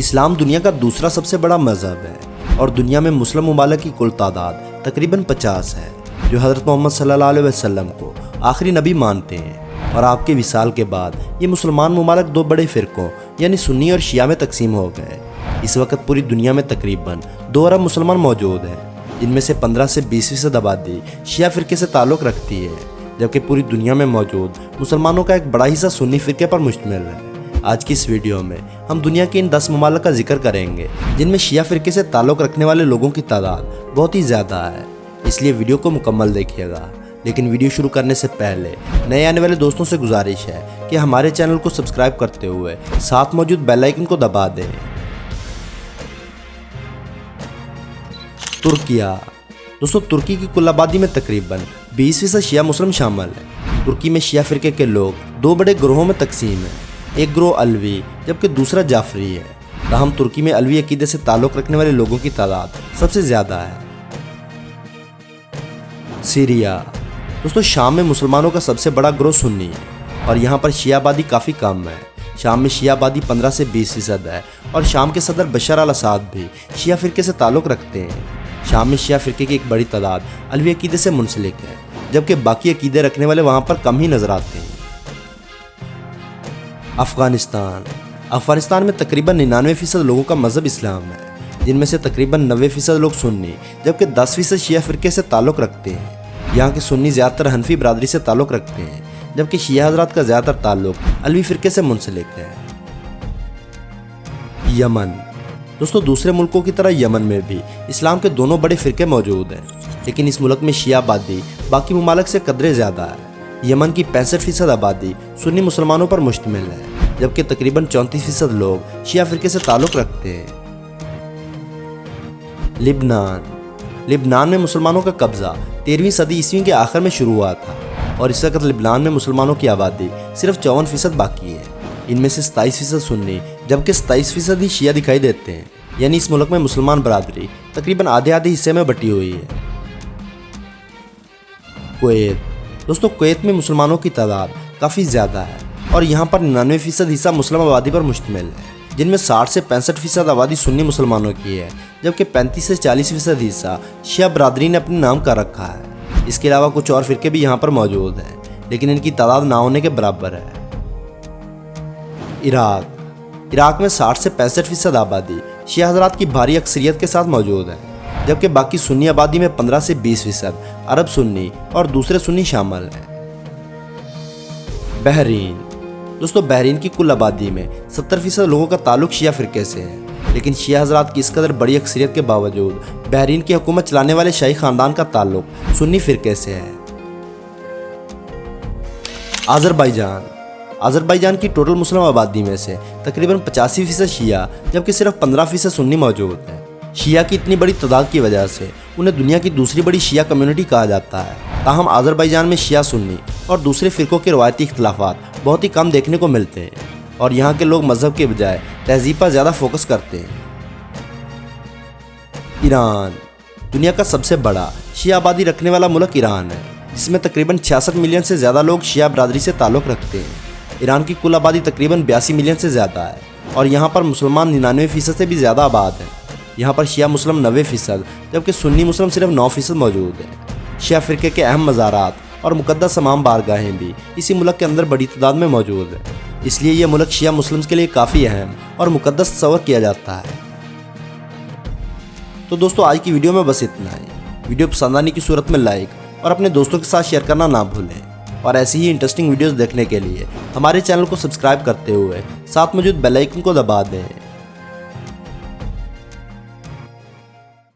اسلام دنیا کا دوسرا سب سے بڑا مذہب ہے اور دنیا میں مسلم ممالک کی کل تعداد تقریباً 50 ہے جو حضرت محمد صلی اللہ علیہ وسلم کو آخری نبی مانتے ہیں، اور آپ کے وصال کے بعد یہ مسلمان ممالک 2 بڑے فرقوں یعنی سنی اور شیعہ میں تقسیم ہو گئے۔ اس وقت پوری دنیا میں تقریباً 2 ارب مسلمان موجود ہیں، جن میں سے 15 سے 20% آبادی شیعہ فرقے سے تعلق رکھتی ہے، جبکہ پوری دنیا میں موجود مسلمانوں کا ایک بڑا حصہ سنی فرقے پر مشتمل ہے۔ آج کی اس ویڈیو میں ہم دنیا کے ان 10 ممالک کا ذکر کریں گے جن میں شیعہ فرقے سے تعلق رکھنے والے لوگوں کی تعداد بہت ہی زیادہ ہے، اس لیے ویڈیو کو مکمل دیکھیے گا۔ لیکن ویڈیو شروع کرنے سے پہلے نئے آنے والے دوستوں سے گزارش ہے کہ ہمارے چینل کو سبسکرائب کرتے ہوئے ساتھ موجود بیل آئیکن کو دبا دیں۔ ترکیہ۔ دوستو، ترکی کی کل آبادی میں تقریباً 20% شیعہ مسلم شامل ہیں۔ ترکی میں شیعہ فرقے کے لوگ 2 بڑے گروہوں میں تقسیم ہیں، ایک گروہ علوی جبکہ دوسرا جعفری ہے۔ تاہم ترکی میں علوی عقیدے سے تعلق رکھنے والے لوگوں کی تعداد سب سے زیادہ ہے۔ سیریا۔ دوستو، شام میں مسلمانوں کا سب سے بڑا گروہ سنی ہے اور یہاں پر شیعہ آبادی کافی کم ہے۔ شام میں شیعہ آبادی 15 سے 20% ہے اور شام کے صدر بشار الاسد بھی شیعہ فرقے سے تعلق رکھتے ہیں۔ شام میں شیعہ فرقے کی ایک بڑی تعداد علوی عقیدے سے منسلک ہے، جبکہ باقی عقیدے رکھنے والے وہاں پر کم ہی نظر آتے ہیں۔ افغانستان میں تقریباً 99% لوگوں کا مذہب اسلام ہے، جن میں سے تقریباً 90% لوگ سنی جبکہ 10% شیعہ فرقے سے تعلق رکھتے ہیں۔ یہاں کے سنی زیادہ تر حنفی برادری سے تعلق رکھتے ہیں، جبکہ شیعہ حضرات کا زیادہ تر تعلق علوی فرقے سے منسلک ہے۔ یمن۔ دوستو، دوسرے ملکوں کی طرح یمن میں بھی اسلام کے دونوں بڑے فرقے موجود ہیں، لیکن اس ملک میں شیعہ آبادی باقی ممالک سے قدرے زیادہ ہے۔ یمن کی 65% آبادی سنی مسلمانوں پر مشتمل ہے، جبکہ تقریباً 34% لوگ شیعہ فرقے سے تعلق رکھتے ہیں۔ لبنان میں مسلمانوں کا قبضہ 13ویں صدی عیسوی کے آخر میں شروع ہوا تھا اور اس وقت لبنان میں مسلمانوں کی آبادی صرف 54% باقی ہے۔ ان میں سے 27% سنی جبکہ 27% ہی شیعہ دکھائی دیتے ہیں، یعنی اس ملک میں مسلمان برادری تقریباً آدھے حصے میں بٹی ہوئی ہے۔ کویت۔ دوستو، کویت میں مسلمانوں کی تعداد کافی زیادہ ہے اور یہاں پر 99% حصہ مسلم آبادی پر مشتمل ہے، جن میں 60 سے 65% آبادی سنی مسلمانوں کی ہے، جبکہ 35 سے 40% حصہ شیعہ برادری نے اپنے نام کر رکھا ہے۔ اس کے علاوہ کچھ اور فرقے بھی یہاں پر موجود ہیں، لیکن ان کی تعداد نہ ہونے کے برابر ہے۔ عراق میں 60 سے 65% آبادی شیعہ حضرات کی بھاری اکثریت کے ساتھ موجود ہے، جبکہ باقی سنی آبادی میں 15 سے 20% عرب سنی اور دوسرے سنی شامل ہیں۔ بحرین۔ دوستو، بحرین کی کل آبادی میں 70% لوگوں کا تعلق شیعہ فرقے سے ہے، لیکن شیعہ حضرات کی اس قدر بڑی اکثریت کے باوجود بحرین کی حکومت چلانے والے شاہی خاندان کا تعلق سنی فرقے سے ہے۔ آذربائیجان کی ٹوٹل مسلم آبادی میں سے تقریباً 85% شیعہ جبکہ صرف 15% سنی موجود ہے۔ شیعہ کی اتنی بڑی تعداد کی وجہ سے انہیں دنیا کی دوسری بڑی شیعہ کمیونٹی کہا جاتا ہے۔ تاہم آذربائیجان میں شیعہ سنی اور دوسرے فرقوں کے روایتی اختلافات بہت ہی کم دیکھنے کو ملتے ہیں اور یہاں کے لوگ مذہب کے بجائے تہذیب پر زیادہ فوکس کرتے ہیں۔ ایران۔ دنیا کا سب سے بڑا شیعہ آبادی رکھنے والا ملک ایران ہے، جس میں تقریباً 66 ملین سے زیادہ لوگ شیعہ برادری سے تعلق رکھتے ہیں۔ ایران کی کل آبادی تقریباً 82 ملین سے زیادہ ہے اور یہاں پر مسلمان 99% سے بھی زیادہ آباد ہیں۔ یہاں پر شیعہ مسلم 90% جبکہ سنی مسلم صرف 9% موجود ہیں۔ شیعہ فرقے کے اہم مزارات اور مقدس امام بارگاہیں بھی اسی ملک کے اندر بڑی تعداد میں موجود ہیں، اس لیے یہ ملک شیعہ مسلمز کے لیے کافی اہم اور مقدس تصور کیا جاتا ہے۔ تو دوستو، آج کی ویڈیو میں بس اتنا ہی۔ ویڈیو پسند آنے کی صورت میں لائک اور اپنے دوستوں کے ساتھ شیئر کرنا نہ بھولیں، اور ایسی ہی انٹرسٹنگ ویڈیوز دیکھنے کے لیے ہمارے چینل کو سبسکرائب کرتے ہوئے ساتھ موجود بیل آئیکن کو دبا دیں۔